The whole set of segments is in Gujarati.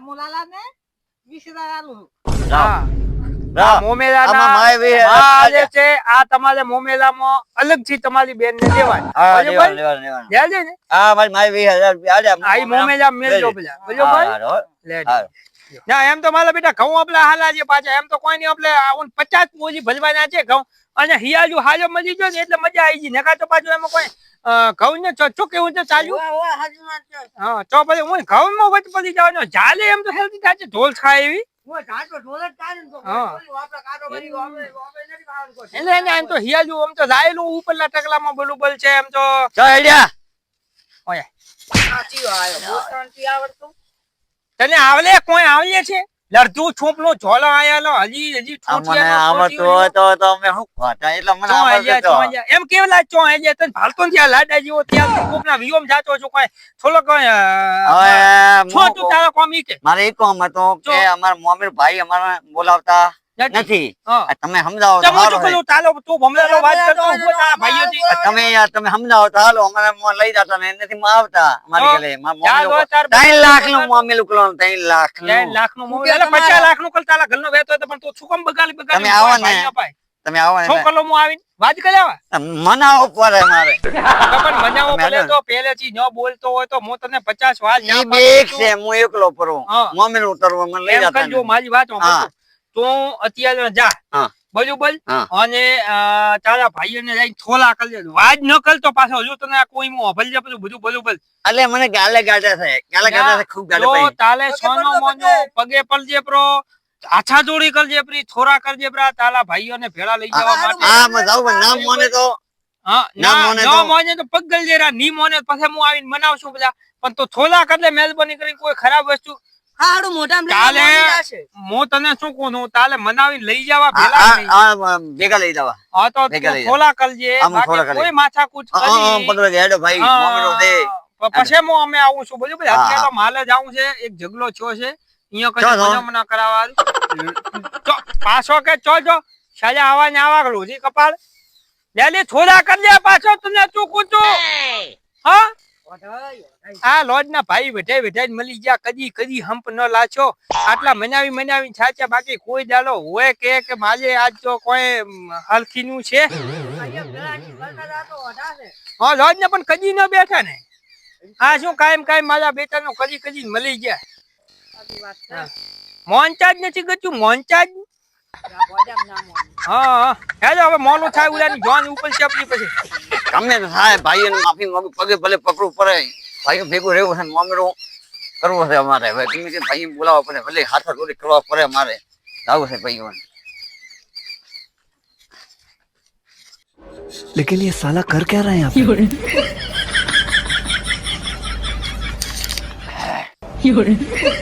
મોલાલા ને 20,000 આલું. હા રામ મોમેલાના આમાં માય વી આ જે છે આ તમારે મોમેલામાં અલગથી તમારી બેન ને દેવાની હા બરાબર લેવાનું લેજે ને હા મારી માય 20,000 રૂપિયા આલ્યા આ ઈ મોમેલા મેલજો પેલા બરાબર લે ના એમ તો મારા બેટા ઘઉં આપલા હાલા છે પાછા એમ તો કોઈ નહીં આપણે 50 પોજી ભલવાના છે ઘઉં અને હિયાજુ હાજો મજી ગયો ને એટલે મજા આવી ગઈ નકા તો પાછું એમાં કોઈ ઘઉં ને ચો કેવું છે ચાલ્યું ઓય હાજી વાત છે. હા તો પછી હું ઘઉં માં વચ પડી જવાનો જાલે એમ તો હેલ્ધી થાય છે ઢોલ ખાય એવી ઓય ઢાંચો ઢોલ જ ચાલે ને તો હા. બોલ્યું આપણે કાઢો કરી આપણે નથી ખાવાનું કોઈ. એટલે એને એમ તો હિયાજુ આમ તો લાયેલું ઉપરના ટકલામાં બલુબલ છે એમ તો ચો હેડ્યા ઓય સાચી વાત બોલતાંથી આવડતું. તને આવલે કોઈ આવલે છે લડતું છોપલો ઝોલો આયાલો હજી મને આવડતો તો અમે શું ખાતા એટલે મને આવડતો તો એમ કેવલા ચો હે તને ભાલતો ને ત્યાં લાડા જેવો ત્યાં કોકના વિયોમ જાતો છો કોઈ થોડો કોઈ છોટું તારો કોમ ઈ કે મારે એક કામ હતું કે અમારા મોમીર ભાઈ અમારા બોલાવતા નથી તમે સમજાવો તો સારું પેલું તાલો તું ભમરાનો વાત કરતો ઉભો તારા ભાઈઓથી તમે યાર તમે સમજાવો તો હાલો અમારે મોં લઈ જતા ને નથી માં આવતા અમારી ગલે ચાલ હોય તાર 3 લાખ નું મોમેલું કલો 3 લાખ 3 લાખ નું મોબાઈલ એટલે 50 લાખ નું કલ તારા ઘરનો વેતો હતો પણ તું શું કામ બગાડી તમે આવો ને તમે આવો શું ને કલો હું આવીને વાત કર્યા મનાવો પડે મારે પણ મજાઓ ભલે તો પહેલેથી ન બોલતો હોય તો હું તને 50 વાત ઈ બેક છે હું એકલો પરો મોમેલું ઉતરવા મને લઈ એમ જતા કરજો મારી વાત સાંભળ તું અત્યારે જા હા બરોબર હા. અને તારા ભાઈઓને જઈને થોલા કરજે વાત ન કરતો પાછો જો તને કોઈ મો ભલજે બધું બરોબર અલે મને ગાલે ગાડા છે ગાલે ગાડા છે ખૂબ ગાલે જો ભાઈ તાલે સોનો મોનો પગે પડજે પ્રો આછા જોડી કરજે પ્રી થોરા કરજે પ્રા તારા ભાઈઓને ભેળા લઈ જવા માટે હા માં જાવ નામ મોને તો હા ના મોને તો પગ ગલ જેરા ની મોને પછી હું આવીને મનાવશું બધા પણ તો થોલા કરજે મહેરબાની કરી કોઈ ખરાબ વસ્તુ હાડું મોઢામાં તાલે લેવા હું તને શું કહું છું તાલે મનાવીને લઈ જવા ભેળા નહીં ભેગા લઈ જવા હા તો ભેગા લઈ થોલા કરજે આમ થોલા બાકી કરી. કોઈ માથાકૂટ કરી પકડો હેડો ભાઈ મોમેલો દે પછી હું અમે આવું છું બરોબર અત્યારે તો માલે જ આવું છે એક ઝઘડો થયો છે અહીંયા કઈ મના કરાવવા પાછો કે ચો જો સાજા આવા ને આવા ગળું જી કપાળ લેલી થોડા કર લે પાછો તને ચૂકું છું હા આ લોજ ના ભાઈ વેઠાઈ વેઠાઈ મળી ગયા કદી હંપ ન લાછો આટલા મનાવી છાચા બાકી કોઈ દાડો હોય કે માજે આજ તો કોઈ હલકી નું છે હા લોજ ને પણ કદી ન બેઠા ને આ શું કાયમ મારા બેટા નો કદી મળી ગયા મોનચાજ નથી ગયું મોનચાજ હા હેલો હવે મોનું થાય ઉડાની જોન ઉપર છે આપણી પછી ગમે તો થાય ભાઈ માફી માંગુ પગે ભલે પકડવું પડે ભાઈઓ ભેગું રહેવું છે મોમેરો કરવો છે અમારે હવે તમે કે ભાઈ બોલાવવા પડે ભલે હાથ રોડી કરવા પડે અમારે આવું છે ભાઈઓ लेकिन ये साला कर क्या रहा है यहाँ पे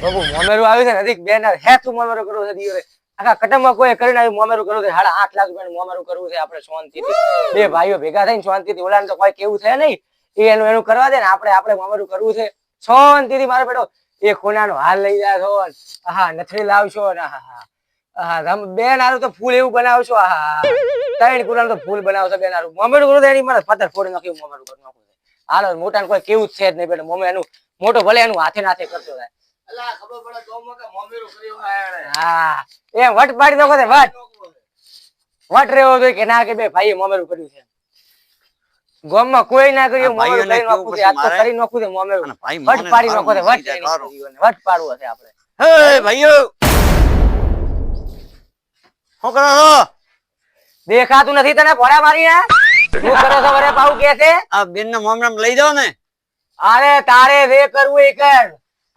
બાબુ મોમેરું આવ્યું છે નજીક બેન હે તું મોમેરું કરવું છે દિયોરે આખા કટમમાં કોઈ કરીને આવ્યું મોમેરું કરવું છે 8.5 લાખ રૂપિયા મોમેરું કરવું છે આપણે શાંતિથી બે ભાઈઓ ભેગા થઈને શાંતિથી ઓલાને તો કોઈ કેવું છે નહીં એ એનું કરવા દે ને આપણે મોમેરું કરવું છે શાંતિથી મારો બેટો એ ખૂણાનો હાલ લઈ જાય છો હા નથડી લાવશો ને હા બેન હારું તો ફૂલ એવું બનાવશો હા 3 કુલાનું તો ફૂલ બનાવશો બેન હારું મોમેરું કરવું એની મને પથ્થર ફોડી નાખ્યું મોમેરું કરી નાખું હાલો મોટા ને કોઈ કેવું છે જ નહીં બેટો મોમે એનું મોટો ભલે એનું હાથે નાથે કરતો થાય હા એ વટ પાડી દો વટ રેવો જોઈએ કે ના કે બે ભાઈ મોમેરું કર્યું છે ગામમાં કોઈ ના કર્યું મોમેરું કરી નાખું છે આજ તો કરી નાખું છે મોમેરું વટ પાડી નાખો છે વટ પાડવું હશે આપણે હે ભાઈઓ શું કરો છો દેખાતું નથી તને ઘોડા મારી ને શું કરો છો વરે પાઉ કે છે આ બેન ના મોમરામ લઈ જાઓ ને અરે તારે રે કરવું એ કર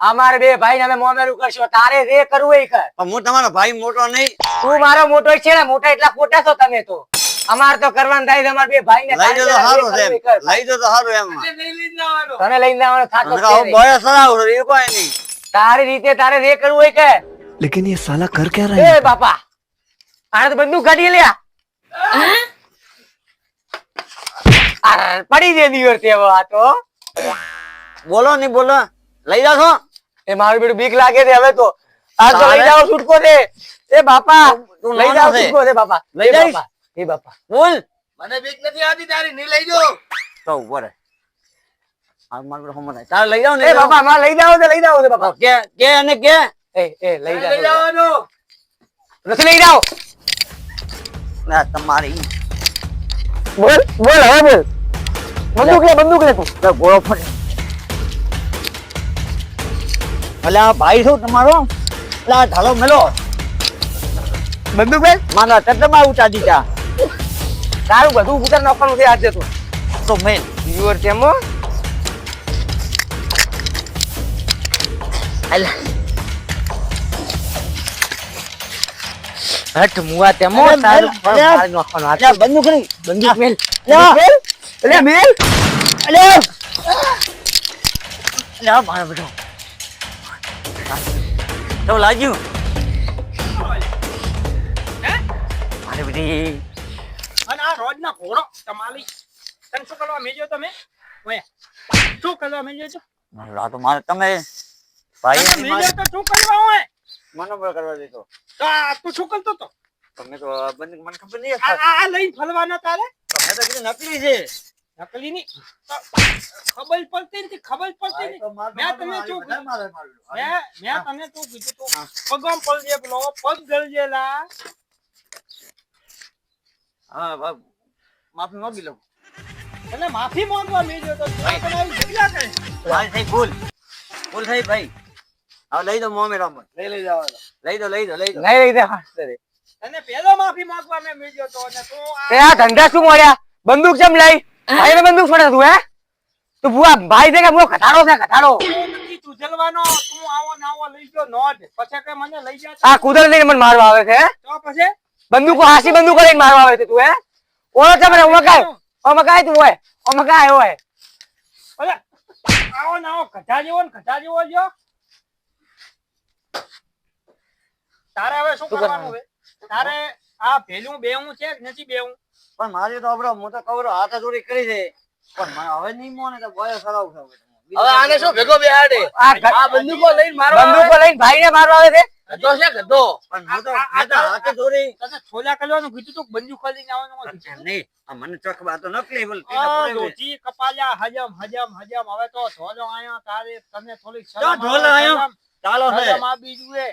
અમારે બે ભાઈ ને અમે મોમેરું કરશો તારે રે કરવું એ કર હું તમારો ભાઈ મોટો નહીં તું મારો મોટો છે ને મોટા એટલા ખોટા છો તમે તો અમાર તો કરવાનું થાય છે અમાર બે ભાઈ ને લઈ જાઓ તો સારું છે લઈ જાઓ તો સારું એમ તને લઈને આવવાનો થાતો છે નહીં. બોય સરાવ એ કોઈ નહીં તારી રીતે તારે રે કરવું એ કર लेकिन ये साला कर क्या रहा है એ બાપા આને તો બંદૂક કાઢી લ્યા અરે પડી દે દિયોર તે આ તો બોલો નહીં બોલો લઈ જાઓ છો એ મારું બેટું બીક લાગે છે હવે તો આ તો લઈ જાઓ છૂટકો દે એ બાપા તું લઈ જાઓ નાનો છે. છૂટકો દે બાપા લઈ જઈશ? એ બાપા બોલ મને બીક નથી આવતી તારી નહીં લઈ જો તો ઉપર આ મારું હમણાં તારે લઈ જાઓ ને એ બાપા માં લઈ જાઓ છે બાપા કે અને કે લઈ લઈ જાઓ જવાનું. નથી લઈ જાઓ ના તમારી બોલ બોલ હવે બોલ બંદૂક લે તું તો ગોળો ફરે ભલે આ ભાઈ શું તમારો એટલે આ ઢાલો મેલો બંદૂક બેન મારા ચટમાં ઉઠા દીધા તારું બધું ઉતાર નાખવાનું છે આજે તો તો મેલ યુવર તેમો અલા હટ મુવા તેમો અરે તારું મેલ, અરે. મારી નાખવાનું હાથ અલ્યા બંદૂક નહીં બંદૂક મેલ અલ્યા. અલે મેલ અલ્યા અલ્યા મારો બેટો તો લાગ્યું મારે બેટી અને આ રોજના ઘોડો તમારી તને શું કરવા મેલ્યો તમે ઓય શું કરવા મેલ્યો છો આ તો મારે તમે ભાઈ તમે મેલ્યો તો શું કરવા હોય મને પર કરવા દેતો તો આ તું શું કરતો તો તમે તો બંદૂક મને ખબર નહીં આ લઈને ફરવાના તારે તમે તો કીધું નકલી છે નકલી ની ખબર પડતી નથી ખબર પડતી નથી મેં તને શું કીધું? મેં તને શું કીધું તું પગમ પડજે પેલો પગ ગળજેલા હા બાબુ માફી માંગી લઉં અને માફી માંગવા મેલ્યો તો તું આ બનાવી જગ્યા કરે ભાઈ થઈ ભૂલ થઈ ભાઈ હવે લઈ દો મોમે રામ લઈ જાવ લઈ દો નહીં લઈ દે હા અને પેલો માફી માંગવા મેં મેલ્યો તો અને તું તે આ ધંધા શું મળ્યા બંદૂક કેમ લઈ ભાઈને બંદૂક છોડે તું હે તું ભુવા ભાઈ દે કે બહુ ઘટાડો છે ઘટાડો નથી ચૂંટવાનો તું આવો ને આવો લઈ ગયો નોટ પછી કે મને લઈ જા આ કુદર લઈને મને મારવા આવે છે તો પછી બંદૂકો હાસી બંદૂકો લઈને મારવા આવે છે તું હે ઓળો છે મને ઓમકાય તું હોય ઓમકાય હોય અરે આવો ને આવો ઘટા જેવો જો તારે હવે શું કરવાનું છે તારે આ ભેલું બેહું છે કે નથી બેહું પણ મારી તો આપડે હું તો કવરો હાથ જોડી કરી છે પણ મને હવે નહીં મોને તો બોય સરાવ છે હવે આને શું ભેગો બેહાડે આ બંદૂકો લઈને મારવા આવે. બંદૂકો લઈને ભાઈને મારવા આવે છે ગધો છે ગધો. પણ હું તો હાથ જોડી તને છોલા કરવાનું કીધું તું બંદૂક ખોલીને આવવાનું કીધું. નહીં આ મને ચોખ વાત તો નકલી બોલ આ ધોતી કપાલ્યા હજમ હવે તો ઢોલો આયો તારે તને થોડીક તો ઢોલો આયો? ચાલો છે હજમ આપી જુએ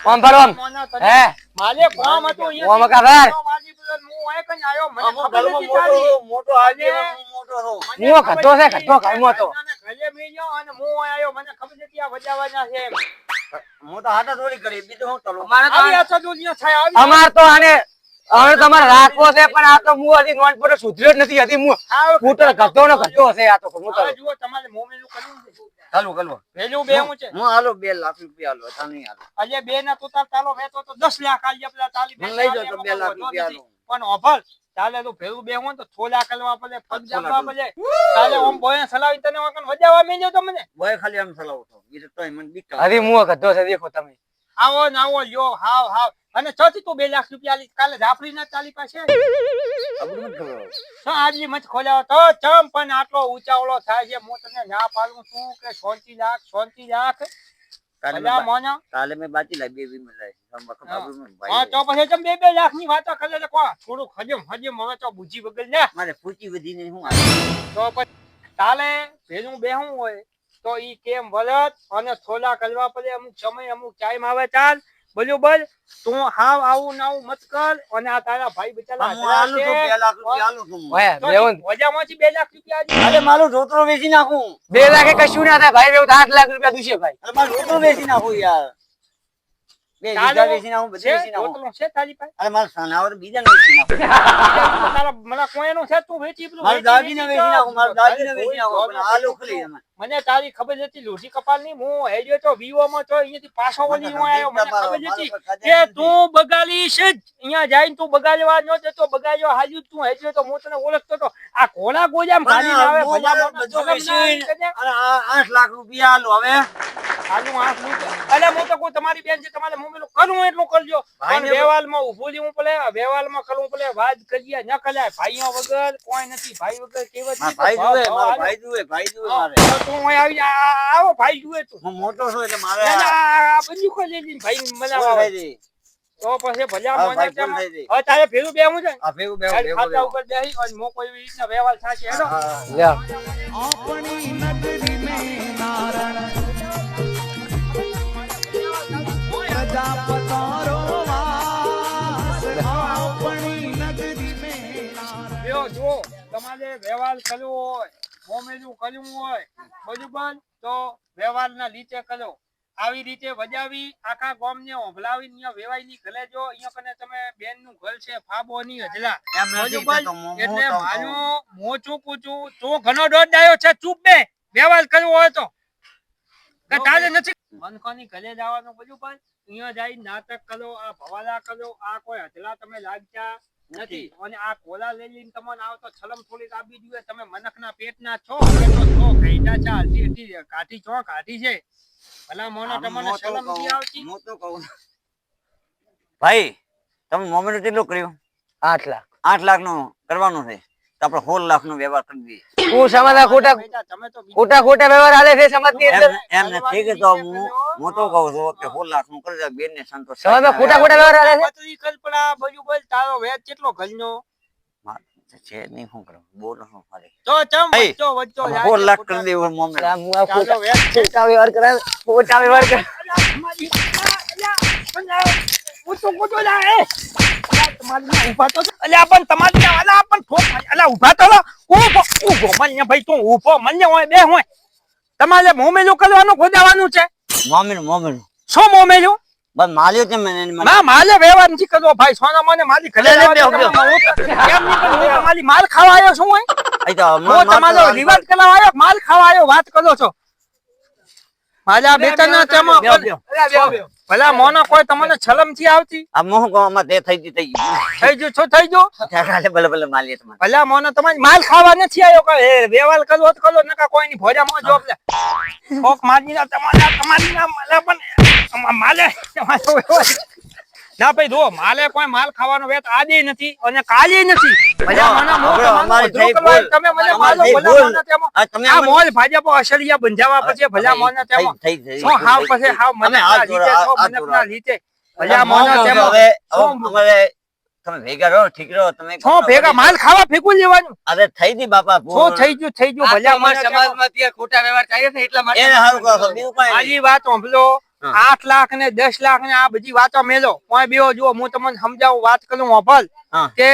ઓમ પર ઓમ મોના તને હે માલે કોમ હતો અહીંયા ઓમ કા ભાઈ વાજી બોલ હું આય કઈ આયો મને અમો ખબર ઘરમાં નથી તારી. મોટો આજે મોટો છો મને હું ખબર ઘટો છે, નથી. ઘટો કાયમો હતો. ઘરે મેલ્યો અને હું આયો મને ખબર નથી આ વજાવાના છે એમ. હું તો હાથ જોડી કરી બીજું હું ચલો અમારે તો આવી આ સજોલિયા થાય આવી અમાર તો આને હવે તમારે રાખવો છે પણ આ તો હું હજી નોન પર સુધર્યો જ નથી હજી હું આવો સ્કૂટર ઘટો ને ઘટો છે આ તો હું તો હવે જુઓ તમારે મોમેલું કરવું છે ચાલો કલવો વેલ્યુ બેહું છે હું હાલો 2 લાખ રૂપિયા હાલો તા નહીં હાલો અજે બે ના તું તાર ચાલો વેચો તો 10 લાખ આલી પેલા તાલી મને લઈ જાઓ તો 2 લાખ રૂપિયા હાલો પણ ઓફર ચાલે તું ભેરું બેહું તો થોલા કરવા પડે પગ જાપવા પડે ચાલે ઓમ બોય સલાવી તને વકન વજાવા મેલ્યો તો મને બોય ખાલી આમ ચલાવો છો બીજું તોય મને બીક હજી હું ઘટો છે દેખો તમે આવો ને આવો લ્યો હાવ અને છથી તું 2 લાખ રૂપિયા આલી કાલે જાફરી ના તાલી પાસે અબડું મત ખબર તો આજની મત ખોલ્યા તો ચમ પણ આટલો ઊંચાવળો થાય છે હું તને ના પાડું છું કે 30 લાખ ભલા મોના કાલે મેં બાજી લાવી બે વીમ લાવી સંબક બાબુ નું હા ભાઈ તો પછી તમે 2 લાખ ની વાતો કરે છે કો થોડું હજમ હવે તો બુજી વગર ને મારે પૂછી વધીને હું તો પછી તાલે ભેજું બેહું હોય તો ઈ કેમ વળત અને થોલા કરવા પડે અમુક સમય અમુક ટાઈમ આવે ચાલ બરોબર તું હાવ આવું નાવું મત કર અને આ તારા ભાઈ બચારા હું હાલું છું 2 લાખ રૂપિયા હાલું છું ઓય બેવન વજામાંથી 2 લાખ રૂપિયા આલી. અરે મારું જોતરો વેચી નાખું 2 લાખે કશું ના થાય ભાઈ બેવ 8 લાખ રૂપિયા દુશે ભાઈ અરે મારું જોતરો વેચી નાખું યાર બે બીજા વેચી નાખું બધું છે, વેચી નાખું રોટલો છે તારી પાસે? અરે મારું સનાવર બીજા વેચી નાખું તારા મને કોઈનું છે તું વેચી પેલું મારું દાદીને વેચી નાખું મારું દાદીને વેચી નાખું ઘરે પણ આ લોખલી એમાં મને તારી ખબર હતી લોઢી કપાલની હું હેડ્યો તો વિવોમાં તો અહીંયાથી પાછો વળી હું આવ્યો મને ખબર હતી કે તું બગાડીશ જ અહીંયા જઈને તું બગાડવા ન જતો બગાડ્યો હાજુ તું હેડ્યો તો હું તને ઓળખતો તો આ કોના ગોજામ ખાલી આવે ભલા બધું વેચીને અને આ 8 લાખ રૂપિયા હાલો હવે આનું આંખ લૂંટે. અલે હું તો કોઈ તમારી બેન છે તમારે મોમેલું કરવું એટલું કરજો પણ વેવાલમાં ઊભું રહેવું પડે વેવાલમાં કરવું પડે વાત કરીએ ન કરાય ભાઈઓ વગર કોઈ નથી ભાઈ વગર કેવત ભાઈ જુએ મારો ભાઈ જુએ મારે તું અહીં આવી આવો ભાઈ જુએ તું હું મોટો છું એટલે મારે આ બંદૂકો લઈ લઈને ભાઈ મનાવા તો પછી ભલા હા, મોના ભાઈ, તેમાં. ભૂલ થઈ ગઈ. હવે તારે ભેરું બેહું છે ને? આ ભેગું તારી ભેગું ખાતા ઉપર બેહી અને મો કોઈ એવી રીતના વ્યવહાર થશે હેડો લ્યો अपनी नगरी में नारायण તમારે વ્યવહાર કરવો હોય, મોમેલું કરવું હોય, બરોબર, તો વ્યવહારના લીધે કરો. આવી રીતે વજાવી આખા ગામને ઓભલાવી અહીંયા વેવાઈની ઘરે જો અહીંયા કને તમે બેનનું ઘર છે ફાબોની હજલા. બરોબર, એટલે મારું મોચું પૂછું તું ઘણો દોડ આવ્યો છે, ચૂપ બે. વ્યવહાર કરવો હોય તો કે તારે નથી મનકોની ઘરે જવાનું, બરોબર. અહીંયા જઈ નાટક કરો, આ ભવાલા કરો, આ કોઈ હજલા તમે લાગતા નથી. અને આ કોલા લઈ લઈને તમને આવો તો છલમ થોડીક આપી જોઈએ. તમે મનકના પેટના છો, હવે તો છો ગઈડા છે, હલતી હલતી કાઠી છો, કાઠી છે. ભલા મોનો તમને શરમ નથી આવતી? હું તો કહું ભાઈ, તમે મોમેન્ટ કેટલું કર્યું? 8 લાખ. 8 લાખ નું કરવાનું છે તો આપણે 16 લાખ નો વ્યવહાર કરી દઈએ. તું સમાજના ખોટા તમે તો ખોટા વ્યવહાર હાલે છે સમાજની અંદર. એમ નથી કે તો હું તો કહું છું કે 16 લાખ નું કરી દે, બેન ને સંતોષ. સમાજમાં ખોટા વ્યવહાર હાલે છે. પતરી કલ્પના બરોબર. તારો વેચ કેટલો ઘરનો છે નહીં, શું કરું, બોલ શું મારે તો ચમ વચ્ચો વચ્ચો 16 લાખ કરી દેવું મોમેન્ટ. હું આ ખોટા વ્યવહાર કરાવે, ખોટા વ્યવહાર કરે. તમારે મોમેલું કરવાનું ખોદાવાનું છે. મોમેન્ટ શું મોમેલું? બસ માલ્યો છે મને. ના, માલે વ્યવહાર નથી કરવો ભાઈ. સોના મને મારી ઘરે તમારી માલ ખાવા આવ્યો શું હોય? તમારો રિવાજ કરવા આવ્યો, માલ ખાવા આવ્યો, વાત કરો છો? મારા બેટાના તેમાં ભલા મોનો કોઈ તમને છલમ થી આવતી? આ મોહ ગામમાં તે થઈ ગયું થઈ ગયું શું થઈ ગયું? કાલે ભલે ભલે માલીએ તમારે. ભલા મોનો તમારી માલ ખાવા નથી આવ્યો. કે વ્યવહાર કરવો તો કરો, નકા કોઈની ભોજામાં જોબ લે. કોક માજી ના તમારી ના માલે પણ માલે ના ભાઈ જો માલે કોઈ માલ ખાવાનો વેત આજે નથી અને કાલે નથી. ભલા મોનો તમે મને માલો ભલા મોનો તેમાં તમે આ મોલ ભાજપ અસલિયા બંધાવા પછી ભલા મોનો તેમાં શું હાવ પછી હાવ મને આ રીતે છો મનકના રીતે ભલા મોનો તેમાં હવે અમારે તમે ભેગા રહો, ઠીક રહો. તમે શું ભેગા માલ ખાવા ફેંકું લેવાનું? અરે થઈ ગઈ બાપા, શું થઈ ગયું ભલા મોનો સમાજમાં ત્યાં ખોટા વ્યવહાર થાય છે એટલા માટે. એને હારું કહો, બીજું કાંઈ નહીં. આજી વાત સાંભળો. 8 લાખ ને 10 લાખ ને આ બધી વાતો મેલો. કોઈ બેઓ જુઓ, હું તમને સમજાવું, વાત કરું વાપલ કે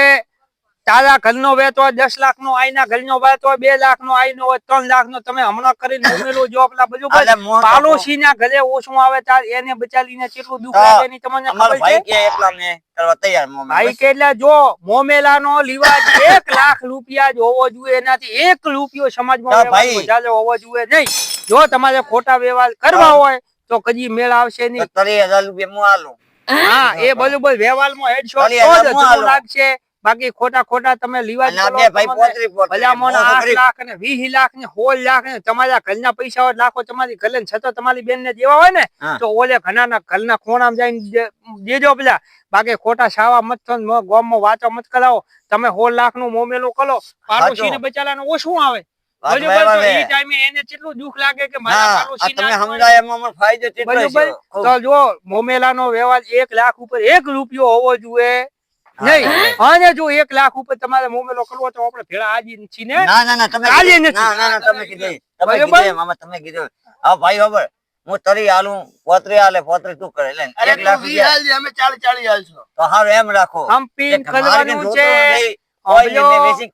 તારા ઘરનો વેત હોય 10 લાખ નો, આઈના ઘરનો વેત હોય 2 લાખ નો, આઈનો હોય 3 લાખ નો. તમે હમણાં કરીને ઉમેરો જો પેલા બધું પાડોશી ના ઘરે ઓછું આવે તાર એને બચાલીને કેટલું દુઃખ લાગે ની તમને ખબર ભાઈ છે? કે એકલા મેં કરવા તૈયાર મોમેન્ટ. ભાઈ કે એટલે જો મોમેલા નો લીવાજ 1 લાખ રૂપિયા જ હોવો જોઈએ, એનાથી 1 રૂપિયો સમાજમાં વધારે હોવો જોઈએ નહીં. જો તમારે ખોટા વ્યવહાર કરવા હોય તો કદી મેળ આવશે નહીં. 30,000 રૂપિયા હું આલું. હા, એ બરોબર વ્યવહારમાં હેડશોટ લાગશે. બાકી ખોટા તમે લીવાજ ભલા મોના 8 લાખ ને 20 લાખ ને 16 લાખ ને તમારા ઘરના પૈસા લાખો તમારી ઘરે છતાં તમારી બેન ને દેવા હોય ને તો ઓલે ઘરના ઘરના ખોણામાં જઈને દેજો પેલા. બાકી ખોટા સાવા મત ગામમાં વાતો મત કરાવો. તમે 16 લાખ નું મોમેલું કરો, પાડોશી ને બચારાનું ઓછું આવે. એને કેટલું દુઃખ લાગે કે મારા પાડોશી. તો જો મોમેલાનો વ્યવહાર 1 લાખ ઉપર 1 રૂપિયો હોવો જોઈએ નહીં. અને જો 1 લાખ ઉપર તમારે મોમેલો કરવો તો આપણે ભેળા આજી છીએ ને. ના તમે કીધું હા ભાઈ ખબર હું તરી આલું, પોતરી આલે, પોતરી તું કરે લે 1 લાખ રૂપિયા અમે 40 હાલશો તો હારું એમ રાખો. હમ્પિંગ કરવાનું છે.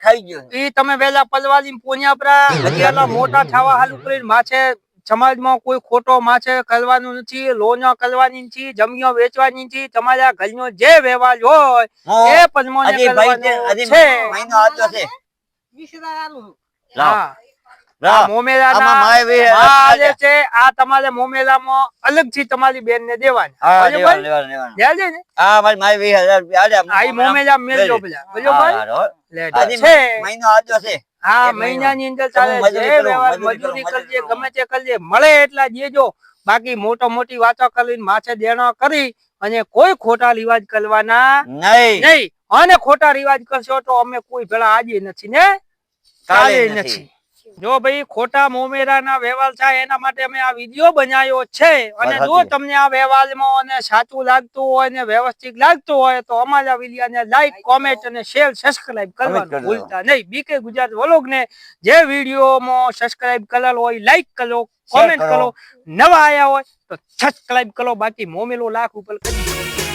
ખાઈ ગયો ઈ તમે વેલા પલવાલી પોન્યા પરા મોટા થવા હાલ ઉપર માછે સમાજમાં કોઈ ખોટો માછે કરવાનું નથી, લોનો કરવાની નથી, જમીઓ વેચવાની નથી. તમારા ઘરનો જે વ્યવહાર હોય એ પદ્મોને કરવાનો છે. મહિનો આજો છે. આ મોમેલાના માલે છે. આ તમારે મોમેલામાં અલગથી તમારી બેન ને દેવાની. દેજે ને. હા મારી માય 20,000 રૂપિયા આલે. આ મોમેલા મેલજો પેલા. બરોબર છે. મહિનો આજો છે. હા, મહિનાની અંદર ચાલે છે વ્યવહાર. મજૂરી કરજે, ગમે તે કરજે, મળે એટલા દેજો. બાકી મોટી વાતો કરીને માથે દેણો કરી અને કોઈ ખોટા રિવાજ કરવાના નહીં. અને ખોટા રિવાજ કરશો તો અમે કોઈ ભેળા આજે નથી ને કાલે નથી. જો ભાઈ ખોટા મોમેરાના વ્યવહાર થાય એના માટે અમે આ વિડીયો બનાવ્યો છે. અને જો તમને આ વ્યવહારમાં અને સાચું લાગતું હોય ને વ્યવસ્થિત લાગતું હોય તો અમારા વિડીયોને લાઈક, કોમેન્ટ અને શેર, સબસ્ક્રાઇબ કરવાનું ભૂલતા નહીં. બીકે ગુજરાત વ્લોગ ને જે વિડીયોમાં સબસ્ક્રાઇબ કરેલ હોય લાઈક કરો, કોમેન્ટ કરો, નવા આયા હોય તો સબસ્ક્રાઇબ કરો. બાકી મોમેલો લાખ ઉપર કરી